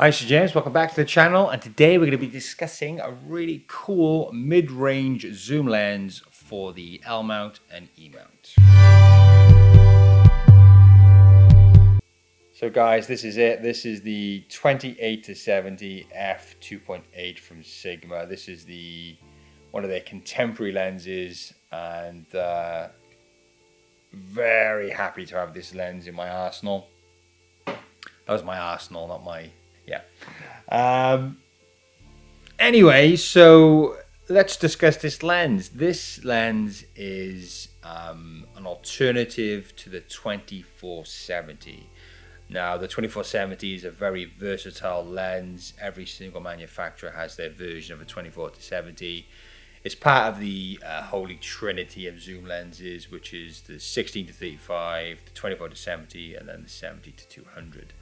Hi, Sir James. Welcome back to the channel, and today we're going to be discussing a really cool mid-range zoom lens for the L mount and E mount. So guys, this is it. This is the 28-70 f2.8 from Sigma. This is one of their contemporary lenses, and very happy to have this lens in my arsenal. That was my arsenal, not my... Yeah. Anyway, so let's discuss this lens. This lens is an alternative to the 24-70. Now, the 24-70 is a very versatile lens. Every single manufacturer has their version of a 24-70. It's part of the holy trinity of zoom lenses, which is the 16-35, the 24-70, and then the 70-200.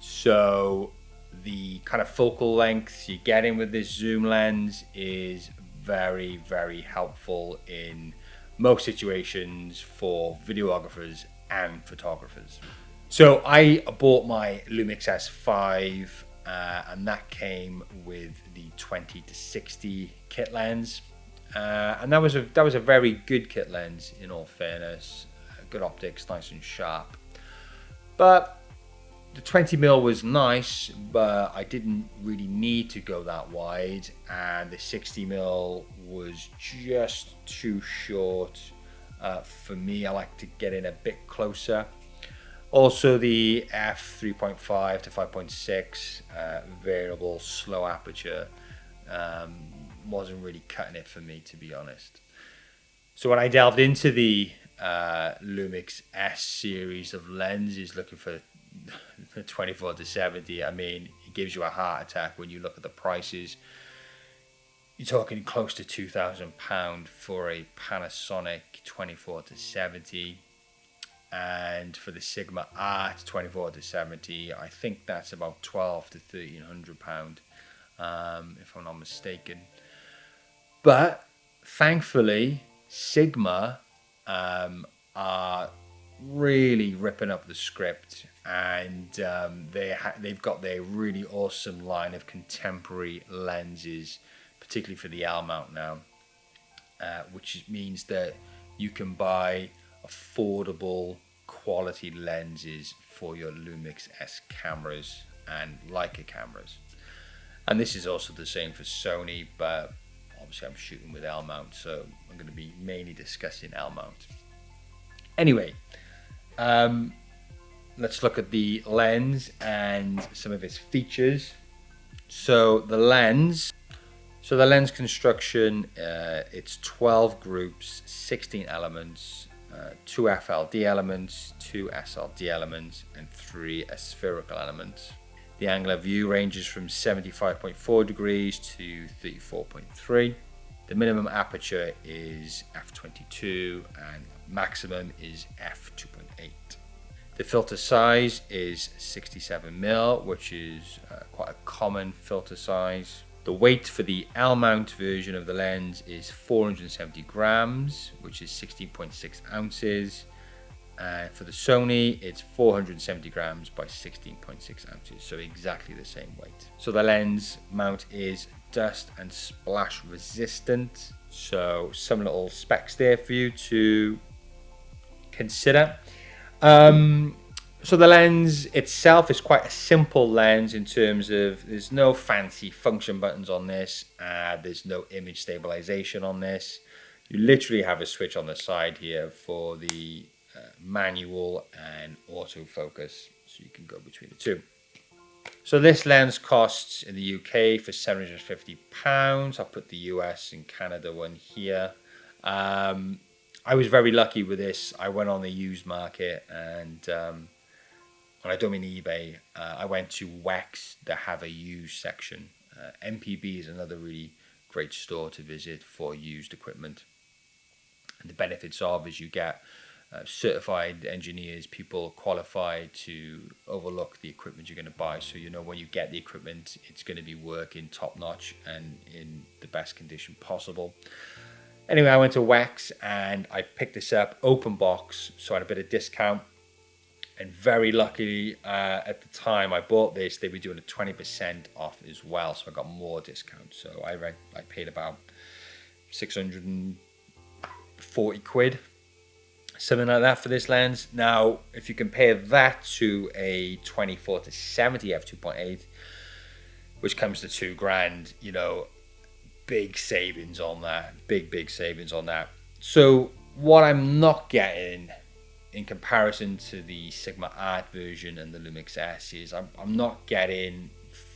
So the kind of focal length you're getting with this zoom lens is very, very helpful in most situations for videographers and photographers. So I bought my Lumix S5 and that came with the 20-60 kit lens, and that was a very good kit lens, in all fairness. Good optics, nice and sharp, but the 20mm was nice, but I didn't really need to go that wide, and the 60mm was just too short for me. I like to get in a bit closer. Also, the f3.5 to 5.6 variable slow aperture wasn't really cutting it for me, to be honest. So when I delved into the Lumix S series of lenses looking for the 24-70, I mean, it gives you a heart attack when you look at the prices. You're talking close to £2,000 for a Panasonic 24-70, and for the Sigma Art 24-70, I think that's about £1,200 to £1,300, if I'm not mistaken. But thankfully, Sigma are really ripping up the script, and they've got their really awesome line of contemporary lenses, particularly for the L mount now, which means that you can buy affordable quality lenses for your Lumix S cameras and Leica cameras. And this is also the same for Sony, but obviously I'm shooting with L mount, so I'm going to be mainly discussing L mount. Anyway, let's look at the lens and some of its features. So the lens construction, it's 12 groups, 16 elements, 2 FLD elements, 2 SLD elements, and 3 spherical elements. The angle of view ranges from 75.4 degrees to 34.3. The minimum aperture is f22 and maximum is f2.8. The filter size is 67mm, which is quite a common filter size. The weight for the L mount version of the lens is 470 grams, which is 16.6 ounces. And for the Sony, it's 470 grams by 16.6 ounces, so exactly the same weight. So the lens mount is dust and splash resistant. So some little specs there for you to consider. So the lens itself is quite a simple lens in terms of there's no fancy function buttons on this, there's no image stabilization on this. You literally have a switch on the side here for the manual and autofocus, so you can go between the two. So this lens costs in the UK for £750. I'll put the US and Canada one here. I was very lucky with this. I went on the used market, and I don't mean eBay. I went to Wax that have a used section. MPB is another really great store to visit for used equipment. And the benefits of is you get certified engineers, people qualified to overlook the equipment you're going to buy. So you know when you get the equipment, it's going to be working top notch and in the best condition possible. Anyway, I went to Wax and I picked this up, open box, so I had a bit of discount. And very luckily, at the time I bought this, they were doing a 20% off as well, so I got more discount. So I paid about 640 quid, something like that for this lens. Now, if you compare that to a 24-70 f2.8, which comes to $2,000, you know, big savings on that, big savings on that. So what I'm not getting in comparison to the Sigma Art version and the Lumix S is I'm not getting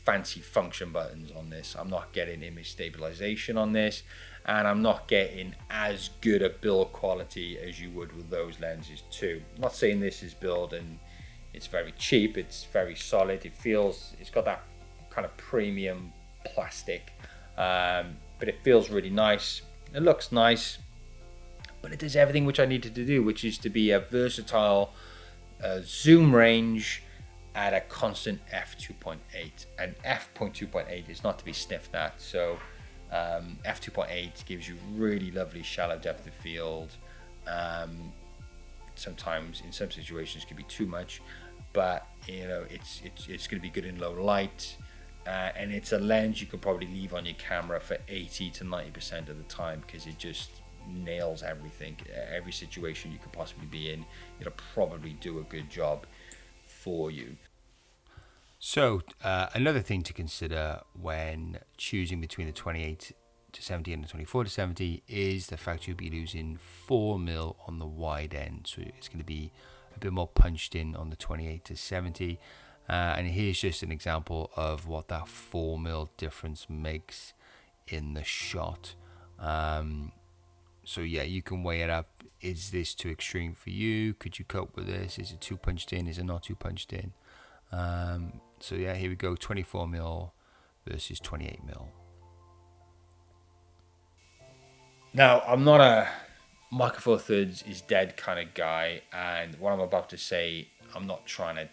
fancy function buttons on this. I'm not getting image stabilization on this, and I'm not getting as good a build quality as you would with those lenses too. I'm not saying this is build and it's very cheap. It's very solid. It's got that kind of premium plastic, but it feels really nice. It looks nice. But it does everything which I needed to do, which is to be a versatile zoom range at a constant f2.8. And f.2.8 is not to be sniffed at. So f2.8 gives you really lovely shallow depth of field. Sometimes in some situations it can be too much, but you know it's going to be good in low light. And it's a lens you could probably leave on your camera for 80 to 90% of the time, because it just nails everything. Every situation you could possibly be in, it'll probably do a good job for you. So another thing to consider when choosing between the 28-70 and the 24-70 is the fact you'll be losing 4mm on the wide end, so it's going to be a bit more punched in on the 28-70. And here's just an example of what that 4mm difference makes in the shot. So yeah, you can weigh it up. Is this too extreme for you? Could you cope with this? Is it too punched in? Is it not too punched in? So yeah, here we go, 24mm versus 28mm. Now, I'm not a Micro Four Thirds is dead kind of guy, and what I'm about to say, I'm not trying to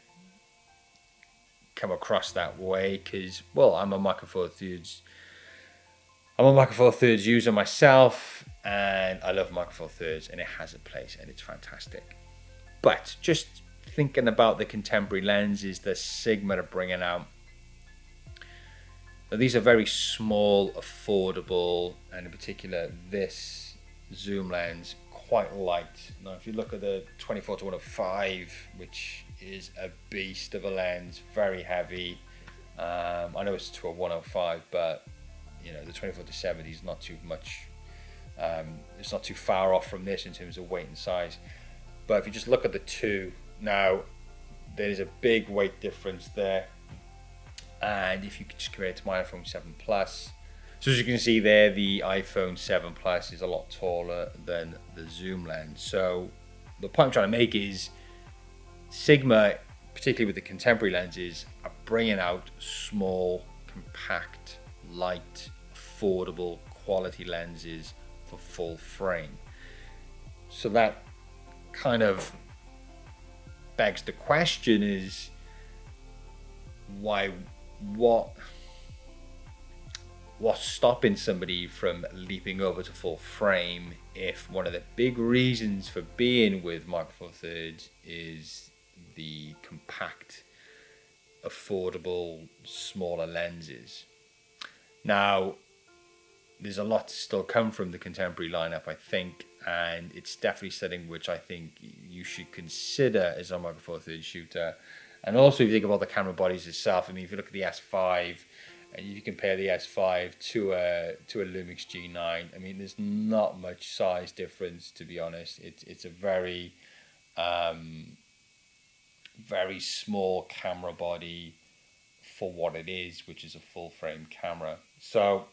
come across that way, because, well, I'm a Micro Four Thirds user myself, and I love Micro Four Thirds, and it has a place, and it's fantastic. But just thinking about the contemporary lenses that Sigma are bringing out, now, these are very small, affordable, and in particular this zoom lens, quite light. Now, if you look at the 24-105, which is a beast of a lens, very heavy. I know it's to a 105, but you know the 24-70 is not too much. It's not too far off from this in terms of weight and size. But if you just look at the two, now there's a big weight difference there. And if you could just compare it to my iPhone 7 Plus, so as you can see there, the iPhone 7 Plus is a lot taller than the zoom lens. So the point I'm trying to make is Sigma, particularly with the contemporary lenses, are bringing out small, compact, light, affordable, quality lenses for full frame. So that kind of begs the question is, what's stopping somebody from leaping over to full frame if one of the big reasons for being with Micro Four Thirds is the compact, affordable, smaller lenses? Now, there's a lot to still come from the contemporary lineup, I think, and it's definitely something which I think you should consider as a Micro Four Thirds shooter. And also, if you think about the camera bodies itself, I mean, if you look at the S5 and you compare the S5 to a Lumix G9, I mean, there's not much size difference, to be honest. It's a very, very small camera body for what it is, which is a full frame camera. So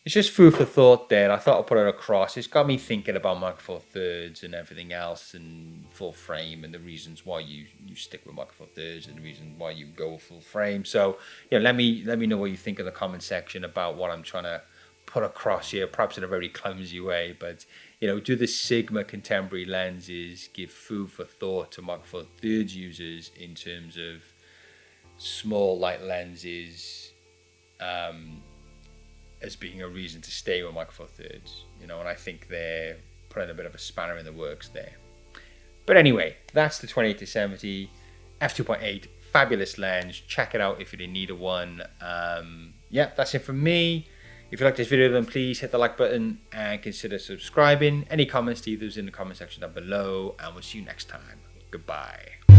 it's just food for thought there. I thought I'd put it across. It's got me thinking about Micro Four Thirds and everything else, and full frame, and the reasons why you stick with Micro Four Thirds and the reason why you go full frame. So let me know what you think in the comment section about what I'm trying to put across here, perhaps in a very clumsy way. But do the Sigma contemporary lenses give food for thought to Micro Four Thirds users in terms of small light lenses, as being a reason to stay with Micro Four Thirds, and I think they're putting a bit of a spanner in the works there. But anyway, that's the 28 to 70 f2.8 fabulous lens. Check it out if you're in need of one. Yeah, that's it from me. If you like this video, then please hit the like button and consider subscribing. Any comments, leave those in the comment section down below, and we'll see you next time. Goodbye.